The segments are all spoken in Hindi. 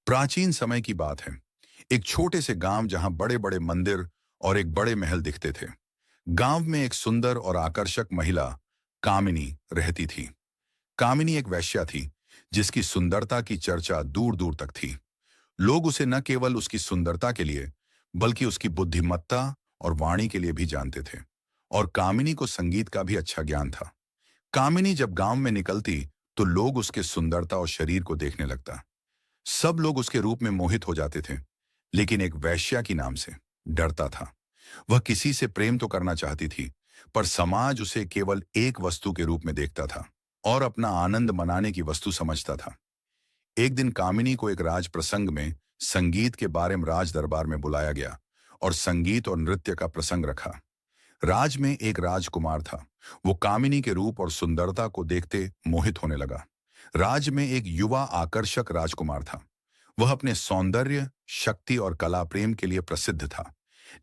प्राचीन समय की बात है। एक छोटे से गांव जहां बड़े बड़े मंदिर और एक बड़े महल दिखते थे। गांव में एक सुंदर और आकर्षक महिला कामिनी रहती थी। कामिनी एक वेश्या थी जिसकी सुंदरता की चर्चा दूर दूर तक थी। लोग उसे न केवल उसकी सुंदरता के लिए बल्कि उसकी बुद्धिमत्ता और वाणी के लिए भी जानते थे। और कामिनी को संगीत का भी अच्छा ज्ञान था। कामिनी जब गांव में निकलती तो लोग उसके सुंदरता और शरीर को देखने लगता। सब लोग उसके रूप में मोहित हो जाते थे, लेकिन एक वेश्या की नाम से डरता था। वह किसी से प्रेम तो करना चाहती थी, पर समाज उसे केवल एक वस्तु के रूप में देखता था और अपना आनंद मनाने की वस्तु समझता था। एक दिन कामिनी को एक राज प्रसंग में संगीत के बारे में राज दरबार में बुलाया गया और संगीत और नृत्य का प्रसंग रखा। राज में एक राजकुमार था। वो कामिनी के रूप और सुंदरता को देखते मोहित होने लगा। राज में एक युवा आकर्षक राजकुमार था। वह अपने सौंदर्य, शक्ति और कला प्रेम के लिए प्रसिद्ध था,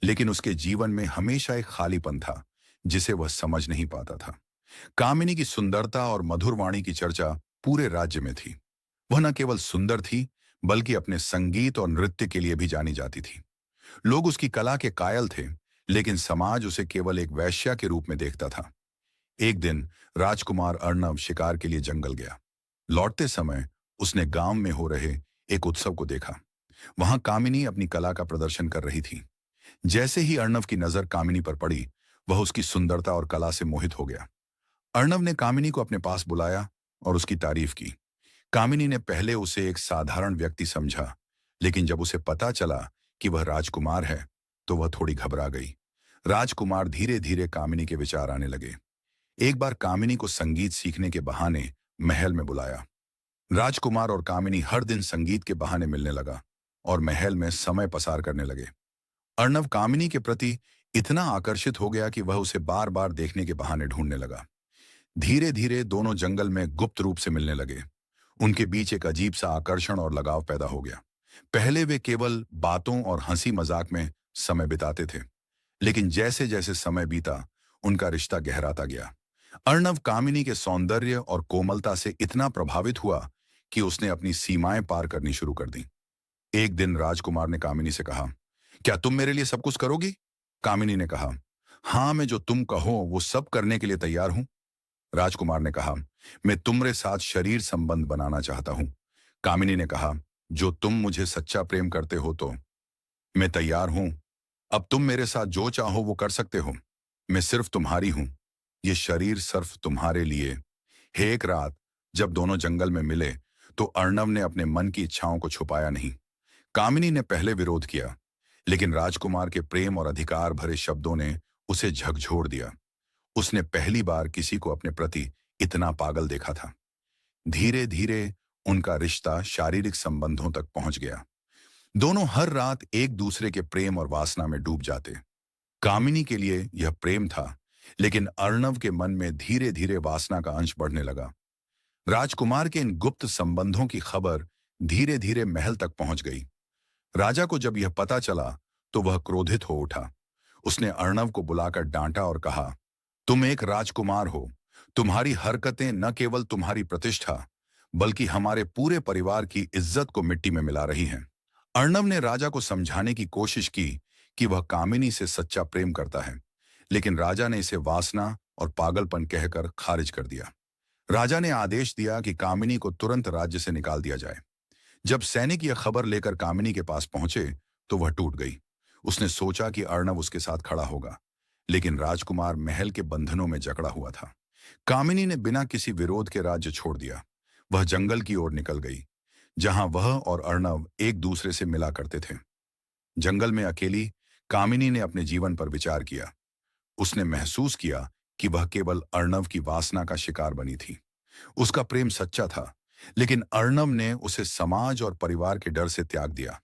लेकिन उसके जीवन में हमेशा एक खालीपन था जिसे वह समझ नहीं पाता था। कामिनी की सुंदरता और मधुर वाणी की चर्चा पूरे राज्य में थी। वह न केवल सुंदर थी, बल्कि अपने संगीत और नृत्य के लिए भी जानी जाती थी। लोग उसकी कला के कायल थे, लेकिन समाज उसे केवल एक वेश्या के रूप में देखता था। एक दिन राजकुमार अर्णव शिकार के लिए जंगल गया। लौटते समय उसने गांव में हो रहे एक उत्सव को देखा। वहां कामिनी अपनी कला का प्रदर्शन कर रही थी। जैसे ही अर्णव की नजर कामिनी पर पड़ी, वह उसकी सुंदरता और कला से मोहित हो गया। अर्णव ने कामिनी को अपने पास बुलाया और उसकी तारीफ की। कामिनी ने पहले उसे एक साधारण व्यक्ति समझा, लेकिन जब उसे पता चला कि वह राजकुमार है, तो वह थोड़ी घबरा गई। राजकुमार धीरे धीरे कामिनी के विचार आने लगे। एक बार कामिनी को संगीत सीखने के बहाने महल में बुलाया। राजकुमार और कामिनी हर दिन संगीत के बहाने मिलने लगा और महल में समय पसार करने लगे। अर्णव कामिनी के प्रति इतना आकर्षित हो गया कि वह उसे बार बार देखने के बहाने ढूंढने लगा। धीरे धीरे दोनों जंगल में गुप्त रूप से मिलने लगे। उनके बीच एक अजीब सा आकर्षण और लगाव पैदा हो गया। पहले वे केवल बातों और हंसी मजाक में समय बिताते थे, लेकिन जैसे जैसे समय बीता, उनका रिश्ता गहराता गया। अर्णव कामिनी के सौंदर्य और कोमलता से इतना प्रभावित हुआ कि उसने अपनी सीमाएं पार करनी शुरू कर दी। एक दिन राजकुमार ने कामिनी से कहा, क्या तुम मेरे लिए सब कुछ करोगी? कामिनी ने कहा, हाँ, मैं जो तुम कहो वो सब करने के लिए तैयार हूं। राजकुमार ने कहा, मैं तुम्हारे साथ शरीर संबंध बनाना चाहता हूं। कामिनी ने कहा, जो तुम मुझे सच्चा प्रेम करते हो तो मैं तैयार हूं। अब तुम मेरे साथ जो चाहो वो कर सकते हो। मैं सिर्फ तुम्हारी हूं। ये शरीर सिर्फ तुम्हारे लिए। है एक रात जब दोनों जंगल में मिले, तो अर्णव ने अपने मन की इच्छाओं को छुपाया नहीं। कामिनी ने पहले विरोध किया, लेकिन राजकुमार के प्रेम और अधिकार भरे शब्दों ने उसे झकझोर दिया। उसने पहली बार किसी को अपने प्रति इतना पागल देखा था। धीरे धीरे उनका रिश्ता शारीरिक संबंधों तक पहुंच गया। दोनों हर रात एक दूसरे के प्रेम और वासना में डूब जाते। कामिनी के लिए यह प्रेम था, लेकिन अर्णव के मन में धीरे धीरे वासना का अंश बढ़ने लगा। राजकुमार के इन गुप्त संबंधों की खबर धीरे धीरे महल तक पहुंच गई। राजा को जब यह पता चला, तो वह क्रोधित हो उठा। उसने अर्णव को बुलाकर डांटा और कहा, तुम एक राजकुमार हो। तुम्हारी हरकतें न केवल तुम्हारी प्रतिष्ठा, बल्कि हमारे पूरे परिवार की इज्जत को मिट्टी में मिला रही हैं। अर्णव ने राजा को समझाने की कोशिश की कि वह कामिनी से सच्चा प्रेम करता है, लेकिन राजा ने इसे वासना और पागलपन कहकर खारिज कर दिया। राजा ने आदेश दिया कि कामिनी को तुरंत राज्य से निकाल दिया जाए। जब सैनिक यह खबर लेकर कामिनी के पास पहुंचे, तो वह टूट गई। उसने सोचा कि अर्णव उसके साथ खड़ा होगा, लेकिन राजकुमार महल के बंधनों में जकड़ा हुआ था। कामिनी ने बिना किसी विरोध के राज्य छोड़ दिया। वह जंगल की ओर निकल गई, जहां वह और अर्णव एक दूसरे से मिला करते थे। जंगल में अकेली कामिनी ने अपने जीवन पर विचार किया। उसने महसूस किया कि वह केवल अर्णव की वासना का शिकार बनी थी। उसका प्रेम सच्चा था, लेकिन अर्णव ने उसे समाज और परिवार के डर से त्याग दिया।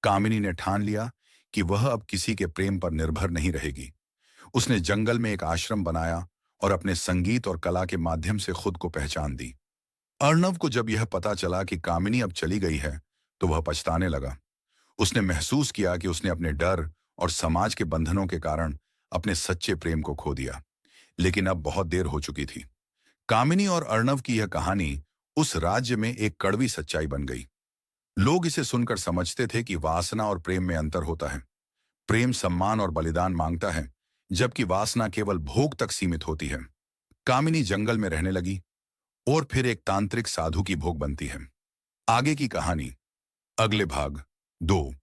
कामिनी ने ठान लिया कि वह अब किसी के प्रेम पर निर्भर नहीं रहेगी। उसने जंगल में एक आश्रम बनाया और अपने संगीत और कला के माध्यम से खुद को पहचान दी। अर्णव को जब यह पता चला कि कामिनी अब चली गई है, तो वह पछताने लगा। उसने महसूस किया कि उसने अपने डर और समाज के बंधनों के कारण अपने सच्चे प्रेम को खो दिया, लेकिन अब बहुत देर हो चुकी थी। कामिनी और अर्णव की यह कहानी उस राज्य में एक कड़वी सच्चाई बन गई। लोग इसे सुनकर समझते थे कि वासना और प्रेम में अंतर होता है। प्रेम सम्मान और बलिदान मांगता है, जबकि वासना केवल भोग तक सीमित होती है। कामिनी जंगल में रहने लगी और फिर एक तांत्रिक साधु की भोग बनती है। आगे की कहानी अगले भाग 2।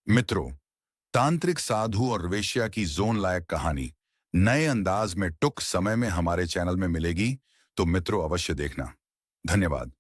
मित्रों, तांत्रिक साधु और वेश्या की जोन लायक कहानी नए अंदाज में टुक समय में हमारे चैनल में मिलेगी, तो मित्रों अवश्य देखना। धन्यवाद।